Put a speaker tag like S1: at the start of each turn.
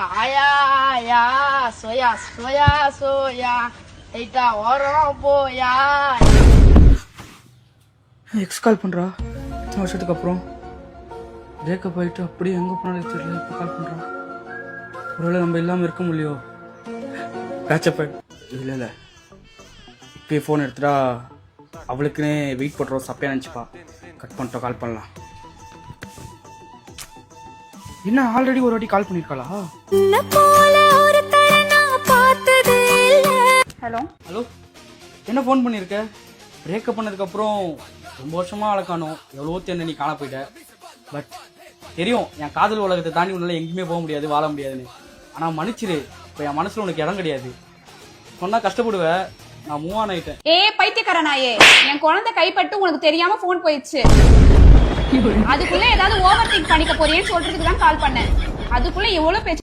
S1: ஆயா ஆயா soya soya soya லைட்டா ஓரம் போயா.
S2: எக்ஸ் கால் பண்றா. இத்தனை வருஷத்துக்கு அப்புறம் பிரேக்கப் ஆயிட்டு அப்படியே எங்க போனாலும் தெரியல. இப்போ கால் பண்றா. ஒருவேளை நம்ம இல்லாம இருக்க முடியோ? பேச்சப் இல்லை இல்லை, இப்பயே ஃபோன் எடுத்துட்டா அவளுக்குன்னே வெயிட் பண்ணுறோம், சப்பையா நினச்சிப்பா. கட் பண்ணிட்டோம், கால் பண்ணலாம். என்ன ஆல்ரெடி ஒரு வாட்டி கால் பண்ணிருக்காளா?
S3: ஹலோ
S2: ஹலோ, என்ன ஃபோன் பண்ணியிருக்க? பிரேக்கப் பண்ணதுக்கப்புறம் ரொம்ப வருஷமா அழகானோம், எவ்வளோ தேர்ந்து நீ காண போயிட்ட. பட் தெரியும் என் காதல் உலகத்தை தாண்டி உன்னால எங்கேயுமே போக முடியாது, வாழ முடியாதுன்னு. ஆனால் மன்னிச்சிரு, இப்போ என் மனசில் உனக்கு இடம் கிடையாது. சொன்னா கஷ்டப்படுவ, நான் மூவ் ஆன் ஆயிட்டேன்.
S3: பைத்தியக்கார நாயே, என் குழந்தை கைப்பட்டு உனக்கு தெரியாம போன் போயிடுச்சு. அதுக்குள்ள ஏதாவது ஓவர் திங்க் பண்ணிக்க போறியேன்னு சொல்றதுக்கு தான் கால் பண்ணேன். அதுக்குள்ள எவ்வளவு பேச்சு